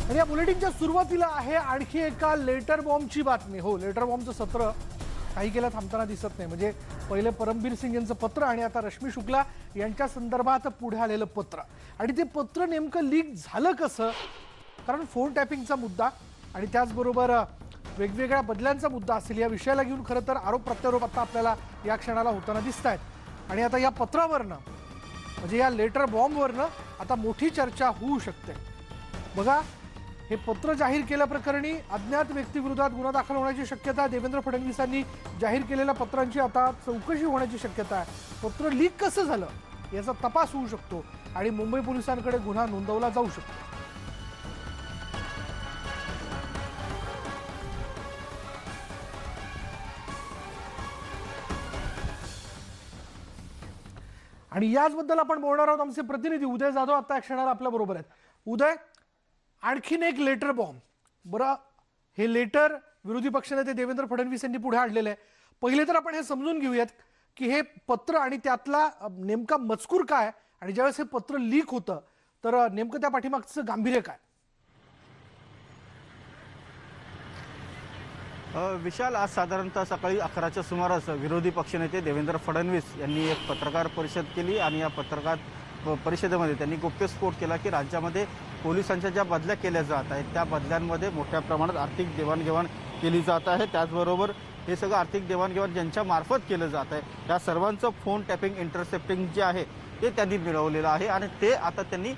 आणि या बुलेटिनच्या सुरुवातीला आहे आणखी एका लेटर बॉम्बची बातमी। हो, लेटर बॉम्बचं सत्र काही केलं थांबताना दिसत नाही। म्हणजे पहिले परमबीर सिंग यांचं पत्र आणि आता रश्मी शुक्ला यांच्या संदर्भात पुढे आलेलं पत्र, आणि ते पत्र नेमकं लीक झालं कसं? कारण फोन टॅपिंगचा मुद्दा आणि त्याचबरोबर वेगवेगळ्या बदल्यांचा मुद्दा असेल या विषयाला घेऊन खरं तर आरोप प्रत्यारोप आता आपल्याला या क्षणाला होताना दिसत आहेत। आणि आता या पत्रावरनं म्हणजे या लेटर बॉम्बवरनं आता मोठी चर्चा होऊ शकते। बघा, हे पत्र जाहीर केल्याप्रकरणी अज्ञात व्यक्तीविरोधात गुन्हा दाखल होण्याची शक्यता, देवेंद्र फडणवीसांनी जाहीर केलेल्या पत्रांची आता चौकशी होण्याची शक्यता आहे। पत्र लीक कसं झालं याचा तपास होऊ शकतो आणि मुंबई पोलिसांकडे गुन्हा नोंदवला जाऊ शकतो। आणि याचबद्दल आपण बोलणार आहोत। आमचे प्रतिनिधी उदय जाधव आता क्षणाला आपल्या बरोबर आहेत। उदय, आणखीन एक लेटर बॉम्ब, बरं हे लेटर विरोधी पक्षनेते देवेंद्र फडणवीस यांनी पुढे आणलेलं आहे। पहिले तर आपण हे समजून घेऊयात की हे पत्र आणि त्यातला नेमका मजकूर काय, आणि ज्यावेळेस हे पत्र लीक होतं तर नेमकं त्या पाठीमागचं गांभीर्य काय? विशाल, आज साधारणतः सकाळी 11च्या सुमारास विरोधी पक्षनेते देवेंद्र फडणवीस यांनी एक पत्रकार परिषद केली आणि या पत्रकार परिषदेमध्ये त्यांनी गुप्तस्फोट केला की राज्यामध्ये पोलिसांच्या ज्या बदल्या केल्या जात आहेत त्या बदल्यांमध्ये मोठ्या प्रमाणात आर्थिक देवाणघेवाण केली जात आहे। त्याचबरोबर हे सगळं आर्थिक देवाणघेवाण ज्यांच्या मार्फत केलं जात आहे त्या सर्वांचं फोन टॅपिंग इंटरसेप्टिंग जे आहे ते त्यांनी मिळवलेलं आहे आणि ते आता त्यांनी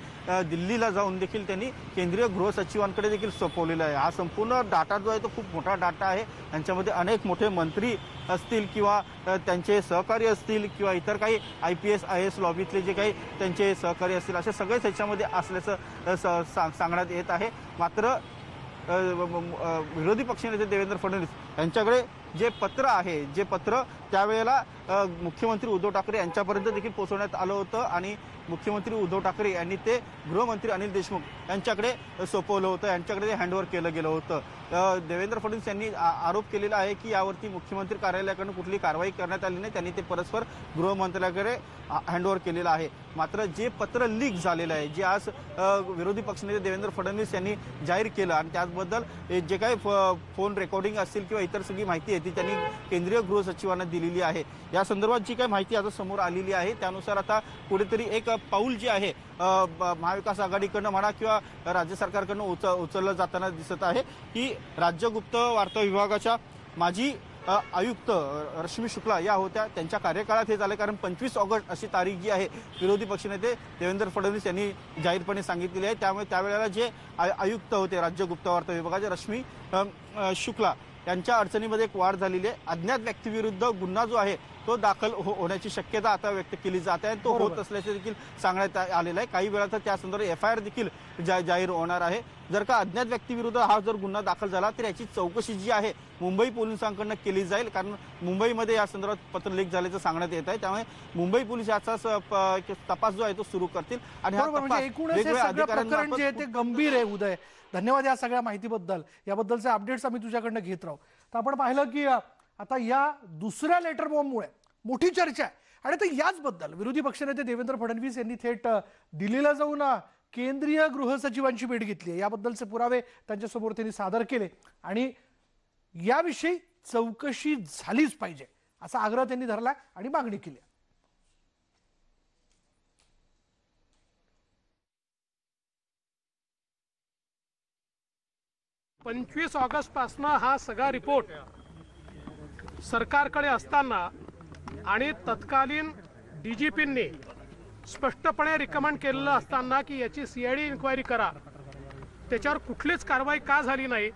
दिल्लीला जाऊन देखील त्यांनी केंद्रीय गृह सचिवांकडे देखील सोपवलेला आहे। हा संपूर्ण डाटा जो आहे तो खूप मोठा डाटा आहे। त्यांच्यामध्ये अनेक मोठे मंत्री असतील किंवा त्यांचे सहकारी असतील किंवा इतर काही IPS IAS लॉबीतले जे काही त्यांचे सहकारी असतील असे सगळेच ह्याच्यामध्ये असल्याचं सांगण्यात येत आहे। मात्र विरोधी पक्षनेते देवेंद्र फडणवीस यांच्याकडे जे पत्र आहे, जे पत्र त्यावेळेला मुख्यमंत्री उद्धव ठाकरे यांच्यापर्यंत देखील पोहोचवण्यात आलं होतं आणि मुख्यमंत्री उद्धव ठाकरे यांनी ते गृहमंत्री अनिल देशमुख यांच्याकडे सोपवलं होतं, यांच्याकडे ते हँडओव्हर केलं गेलं होतं। देवेंद्र फडणवीस यांनी आरोप केलेला आहे की यावरती मुख्यमंत्री कार्यालयाकडून कुठली कारवाई करण्यात आली नाही, त्यांनी ते परस्पर गृहमंत्र्याकडे हँडओव्हर केलेलं आहे। मात्र जे पत्र लीक झालेलं आहे, जे आज विरोधी पक्षनेते देवेंद्र फडणवीस यांनी जाहीर केलं आणि त्याचबद्दल जे काही फोन रेकॉर्डिंग असतील किंवा इतर सगळी माहिती आहे ती त्यांनी केंद्रीय गृह सचिवांना दिलेली आहे। या संदर्भात जी काही माहिती आता समोर आलेली आहे त्यानुसार आता कुठेतरी एक पाऊल जे आहे महाविकास आघाडीकडनं म्हणा किंवा राज्य सरकारकडनं उचललं जाताना दिसत आहे की राज्य गुप्त वार्ता विभागाच्या माजी आयुक्त रश्मी शुक्ला या होत्या, त्यांच्या कार्यकाळात हे झाले। कारण 25 ऑगस्ट अशी तारीख जी आहे विरोधी पक्षनेते देवेंद्र फडणवीस यांनी जाहीरपणे सांगितलेली आहे। त्यामुळे त्यावेळेला जे आयुक्त होते राज्य गुप्त वार्ता विभागाचे रश्मी शुक्ला यांच्या अडचणीमध्ये एक वाढ झालेली आहे। अज्ञात व्यक्तीविरुद्ध गुन्हा जो आहे तो दाखल होण्याची शक्यता आता व्यक्त केली जात आहे, तो होत असल्याचे देखील सांगण्यात आलेलं आहे। काही वेळात त्या संदर्भात FIR देखील जाहीर होणार आहे। जर का अज्ञात व्यक्तीविरुद्ध हा जर गुन्हा दाखल झाला तर याची चौकशी जी आहे मुंबई पोलिसांकडून केली जाईल, कारण मुंबईमध्ये या संदर्भात पत्र लीक झाल्याचं सांगण्यात येत आहे। त्यामुळे मुंबई पोलीस याचा तपास जो आहे तो सुरू करतील आणि प्रकरण जे ते गंभीर आहे। उदय, धन्यवाद या सगळ्या माहितीबद्दल। याबद्दलचे अपडेट्स आम्ही तुझ्याकडनं घेत राहू। तर आपण पाहिलं की आता या दुसऱ्या लेटर बॉम्बमुळे मोठी चर्चा आहे आणि आता याचबद्दल विरोधी पक्षनेते देवेंद्र फडणवीस यांनी थेट दिल्लीला जाऊन केंद्रीय गृह सचिवांची भेट घेतली आहे। याबद्दलचे पुरावे त्यांच्यासमोर त्यांनी सादर केले आणि याविषयी चौकशी झालीच पाहिजे असा आग्रह त्यांनी धरला आणि मागणी केली। 25 ऑगस्ट पासून हा सगळा रिपोर्ट सरकारकडे असताना आणि तत्कालीन DGPंनी स्पष्टपणे रिकमेंड केलेलं असताना की याची CID इन्क्वायरी करा, त्याच्यावर कुठलीच कारवाई का झाली नाही?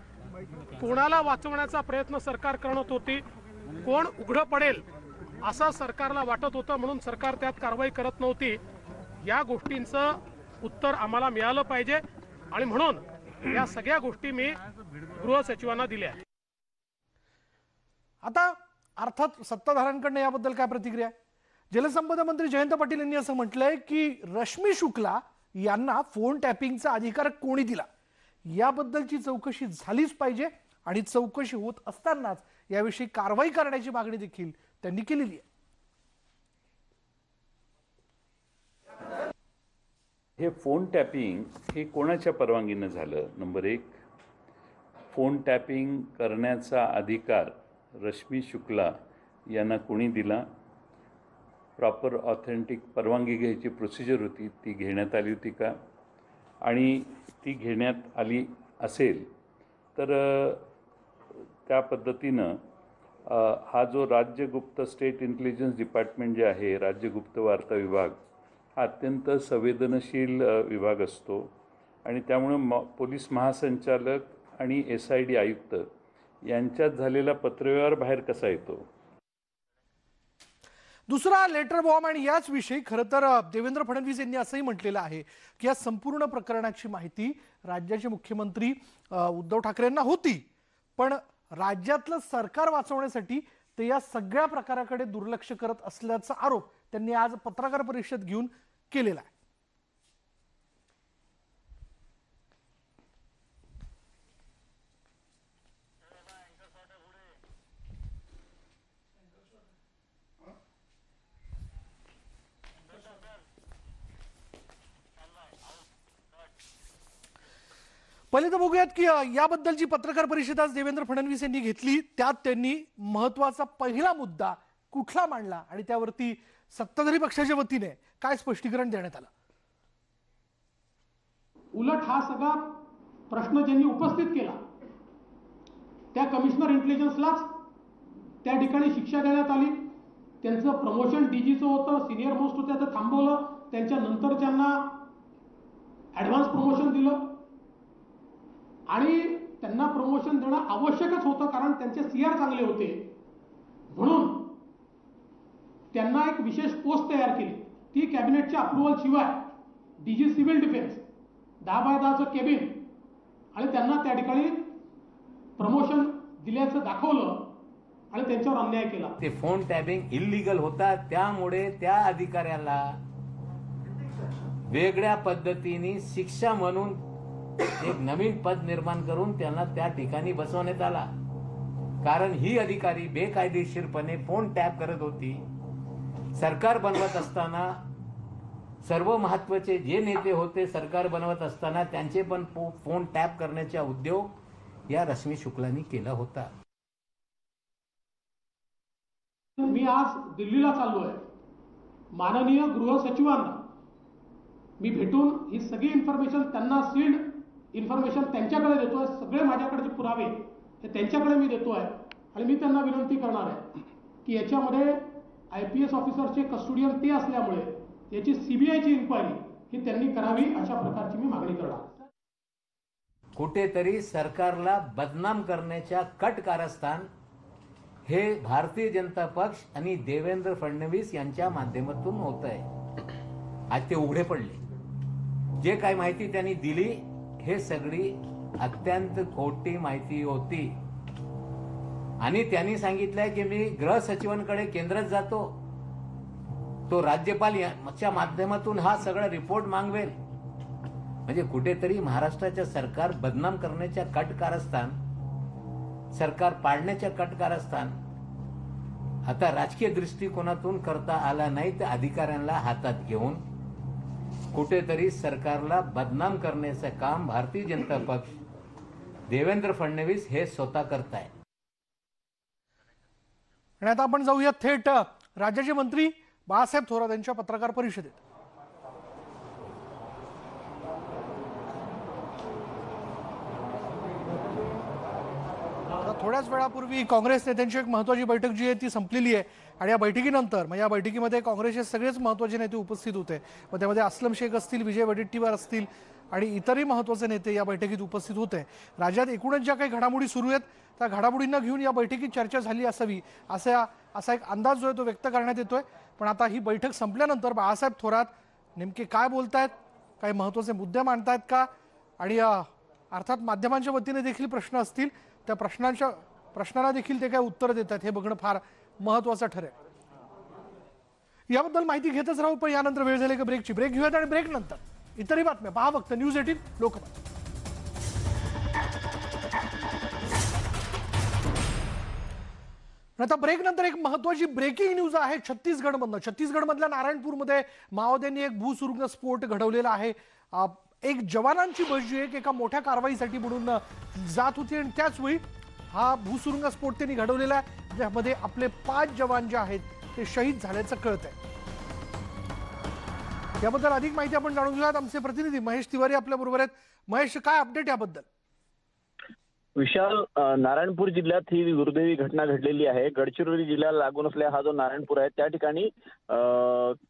कोणाला वाचवण्याचा प्रयत्न सरकार करत होती, कोण उघडं पडेल असं सरकारला वाटत होतं, म्हणून सरकार त्यात कारवाई करत नव्हती। या गोष्टींचं उत्तर आम्हाला मिळालं पाहिजे आणि म्हणून या सगळ्या गोष्टी मी गृह सचिवांना दिल्या। आता अर्थात सत्ताधाऱ्यांकडून याबद्दल काय प्रतिक्रिया? जलसंपदा मंत्री जयंत पाटील यांनी असं म्हटलंय की रश्मी शुक्ला यांना फोन टॅपिंगचा अधिकार कोणी दिला याबद्दलची चौकशी झालीच पाहिजे आणि चौकशी होत असतानाच याविषयी कारवाई करण्याची मागणी देखील त्यांनी केलेली आहे। हे फोन टॅपिंग हे कोणाच्या परवानगीनं झालं? नंबर एक, फोन टॅपिंग करण्याचा अधिकार रश्मी शुक्ला यांना कोणी दिला? प्रॉपर ऑथेंटिक परवानगी घ्यायची प्रोसिजर होती, ती घेण्यात आली होती का? आणि ती घेण्यात आली असेल तर त्या पद्धतीनं हा जो राज्य गुप्त स्टेट इंटेलिजन्स डिपार्टमेंट जे आहे, राज्य गुप्त वार्ता विभाग हा अत्यंत संवेदनशील विभाग असतो आणि त्यामुळे पोलीस महासंचालक आणि SID आयुक्त यांच्यात झालेला पत्रव्यवहार बाहेर कसा येतो? दुसरा लेटर बॉम्ब आणि याच विषयी खरं तर देवेंद्र फडणवीस यांनी असंही म्हटलेलं आहे की या संपूर्ण प्रकरणाची माहिती राज्याचे मुख्यमंत्री उद्धव ठाकरेंना होती, पण राज्यातलं सरकार वाचवण्यासाठी ते या सगळ्या प्रकाराकडे दुर्लक्ष करत असल्याचा आरोप त्यांनी आज पत्रकार परिषद घेऊन केलेला आहे. पहिले तर बघूयात की याबद्दलची पत्रकार परिषद आज देवेंद्र फडणवीस यांनी घेतली. त्यात त्यांनी महत्वाचा पहिला मुद्दा कुठला मांडला आणि त्यावरती सत्ताधारी पक्षाच्या वतीने काय स्पष्टीकरण देण्यात आलं. उलट हा सगळा प्रश्न ज्यांनी उपस्थित केला त्या कमिशनर इंटेलिजन्सलाच त्या ठिकाणी शिक्षा देण्यात आली. त्यांचं प्रमोशन DGचं होतं, सिनियर मोस्ट होतं, ते थांबवलं. त्यांच्या नंतर त्यांना ॲडव्हान्स प्रमोशन दिलं आणि त्यांना प्रमोशन देणं आवश्यकच होतं कारण त्यांचे CR चांगले होते. म्हणून त्यांना एक विशेष पोस्ट तयार केली. ती कॅबिनेटच्या अप्रुव्हल शिवाय DG सिव्हिल डिफेन्स 10x10चं केबिन आणि त्यांना त्या ठिकाणी प्रमोशन दिल्याचं दाखवलं आणि त्यांच्यावर अन्याय केला. ते फोन टॅपिंग इल्लीगल होता, त्यामुळे त्या अधिकाऱ्याला वेगळ्या पद्धतीने शिक्षा म्हणून एक नवीन पद निर्माण करून त्यांना त्या ठिकाणी बसवण्यात आला. कारण ही अधिकारी बेकायदेशीरपणे फोन टॅप करत होती. सरकार बनवत असताना सर्व महत्वाचे जे नेते होते सरकार बनवत असताना त्यांचे पण फोन टॅप करण्याचा उद्योग या रश्मी शुक्लांनी केला होता. मी आज दिल्लीला चाललो आहे. माननीय गृह सचिवांना मी भेटून ही सगळी इन्फॉर्मेशन त्यांना सील्ड इन्फॉर्मेशन त्यांच्याकडे देतोय. सगळे माझ्याकडे जे पुरावे हे त्यांच्याकडे मी देतोय आणि मी त्यांना विनंती करणार आहे की याच्यामध्ये IPS ऑफिसरचे कस्टोडियन ते असल्यामुळे याची CBIची इन्क्वायरी ही त्यांनी करावी अशा प्रकारची मी मागणी करणार. कुठेतरी सरकारला बदनाम करण्याच्या कट कारस्थान हे भारतीय जनता पक्ष आणि देवेंद्र फडणवीस यांच्या माध्यमातून होत आहे. आज ते उघडे पडले. जे काही माहिती त्यांनी दिली हे सगळी अत्यंत खोटी माहिती होती आणि त्यांनी सांगितलंय की मी गृह सचिवांकडे केंद्रात जातो, तो राज्यपाल यांच्या माध्यमातून हा सगळा रिपोर्ट मागवेल. म्हणजे कुठेतरी महाराष्ट्राच्या सरकार बदनाम करण्याच्या कट कारस्थान, सरकार पाडण्याच्या कट कारस्थान आता राजकीय दृष्टिकोनातून करता आला नाही, तर अधिकाऱ्यांना हातात घेऊन कुठेतरी सरकारला बदनाम करण्याचं काम भारतीय जनता पक्ष देवेंद्र फडणवीस हे स्वतः करताय. आणि आता आपण जाऊया थेट राज्याचे मंत्री बाळासाहेब थोरात यांच्या पत्रकार परिषदेत. थोड्याच वेळापूर्वी काँग्रेस नेत्यांची एक महत्वाची बैठक जी आहे ती संपलेली आहे आणि या बैठकीनंतर म्हणजे या बैठकीमध्ये काँग्रेसचे सगळेच महत्वाचे नेते उपस्थित होते. मग त्यामध्ये अस्लम शेख असतील, विजय वडेट्टीवार असतील आणि इतरही महत्वाचे नेते या बैठकीत उपस्थित होते. राज्यात एकूणच ज्या काही घडामोडी सुरू आहेत त्या घडामोडींना घेऊन या बैठकीत चर्चा झाली असावी असा एक अंदाज जो आहे तो व्यक्त करण्यात येतोय. पण आता ही बैठक संपल्यानंतर बाळासाहेब थोरात नेमके काय बोलतायत, काही महत्वाचे मुद्दे मांडतायत का आणि अर्थात माध्यमांच्या वतीने देखील प्रश्न असतील, त्या प्रश्नांना देखील ते काय उत्तर देतात हे बघणं फार महत्वाचं ठरेल. याबद्दल माहिती घेतच राहू, पण यानंतर वेळ झाली का ब्रेकची. ब्रेक घेऊयात आणि ब्रेक नंतर इतरही बातम्या पहा फक्त न्यूज 18 लोकमत. आता ब्रेक नंतर एक महत्वाची ब्रेकिंग न्यूज आहे छत्तीसगडमधनं. छत्तीसगडमधल्या नारायणपूरमध्ये माओवाद्यांनी एक भूसुरुंग स्फोट घडवलेला आहे. एक जवानांची बस जी आहे एका मोठ्या कारवाईसाठी बुडून जात होती आणि त्याच वेळी हा भूसुरुंग स्फोट त्यांनी घडवलेला आहे, ज्यामध्ये आपले 5 जवान जे आहेत ते शहीद झाल्याचं कळत आहे. याबद्दल अधिक माहिती आपण जाणून घेऊयात. आमचे प्रतिनिधी महेश तिवारी आपल्या बरोबर आहेत. महेश, काय अपडेट याबद्दल? विशाल, नारायणपूर जिल्ह्यात ही दुर्दैवी घटना घडलेली आहे. गडचिरोली जिल्ह्याला लागून असलेला हा जो नारायणपूर आहे त्या ठिकाणी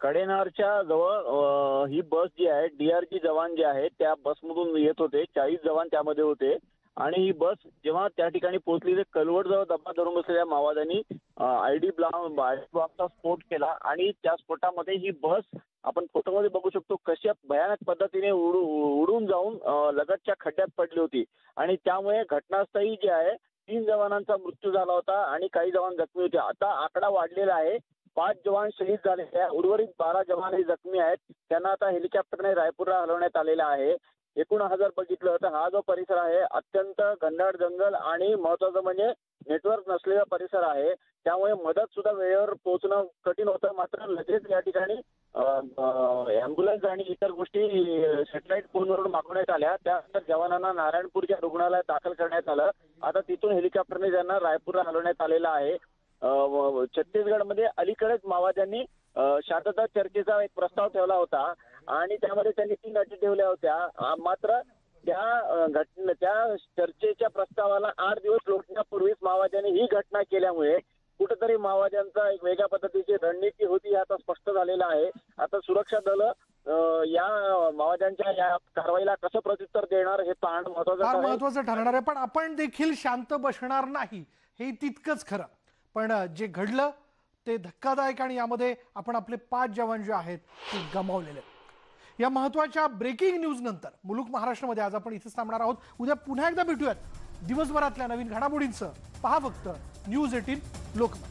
कडेनारच्या जवळ ही बस जी आहे, DRG जवान जे आहेत त्या बसमधून येत होते. 40 जवान त्यामध्ये होते आणि ही बस जेव्हा त्या ठिकाणी पोहोचली तर कलवडजवळ दबा धरून बसलेल्या माओवाद्यांनी आयडी बॉम्बचा स्फोट केला आणि त्या स्फोटामध्ये ही बस आपण फोटोमध्ये बघू शकतो कशा भयानक पद्धतीने उडून जाऊन लगतच्या खड्ड्यात पडली होती आणि त्यामुळे घटनास्थळी जे आहे 3 जवानांचा मृत्यू झाला होता आणि काही जवान जखमी होते. आता आकडा वाढलेला आहे. 5 जवान शहीद झाले आहेत. उर्वरित 12 जवान हे जखमी आहेत. त्यांना आता हेलिकॉप्टरने रायपूरला हलवण्यात आलेला आहे. एकूण जर बघितलं तर हा जो परिसर आहे अत्यंत घनदाट जंगल आणि महत्वाचं म्हणजे नेटवर्क नसलेला परिसर आहे. त्यामुळे मदत सुद्धा वेळेवर पोहोचणं कठीण होतं. मात्र लगेच या ठिकाणी अँब्युलन्स आणि इतर गोष्टी सॅटेलाइट फोनवरून मागवण्यात आल्या. त्यानंतर जवानांना नारायणपूरच्या रुग्णालयात दाखल करण्यात आलं. आता तिथून हेलिकॉप्टरने त्यांना रायपूरला हलवण्यात आलेलं आहे. छत्तीसगडमध्ये अलीकडेच माओवाद्यांनी शांतता चर्चेचा एक प्रस्ताव ठेवला होता आणि त्यामध्ये त्यांनी 3 अटी ठेवल्या होत्या. मात्र त्या चर्चेच्या प्रस्तावाला 8 दिवस लोटण्यापूर्वीच माओवाद्यांनी ही घटना केल्यामुळे कुठेतरी माओवाद्यांचा एक वेगळ्या पद्धतीची रणनीती होती आता स्पष्ट झालेलं आहे. आता सुरक्षा दलं या माओवाद्यांच्या या कारवाईला कसं प्रत्युत्तर देणार हे पाहणं महत्वाचं ठरणार आहे. पण आपण देखील शांत बसणार नाही हे तितकंच खरं. पण जे घडलं ते धक्कादायक आणि यामध्ये आपण आपले 5 जवान जे आहेत ते गमावलेले. या महत्वाच्या ब्रेकिंग न्यूज नंतर मुलुक महाराष्ट्रामध्ये आज आपण इथेच थांबणार आहोत. उद्या पुन्हा एकदा भेटूयात दिवसभरातल्या नवीन घडामोडींसह. पहा फक्त न्यूज 18 लोकमत.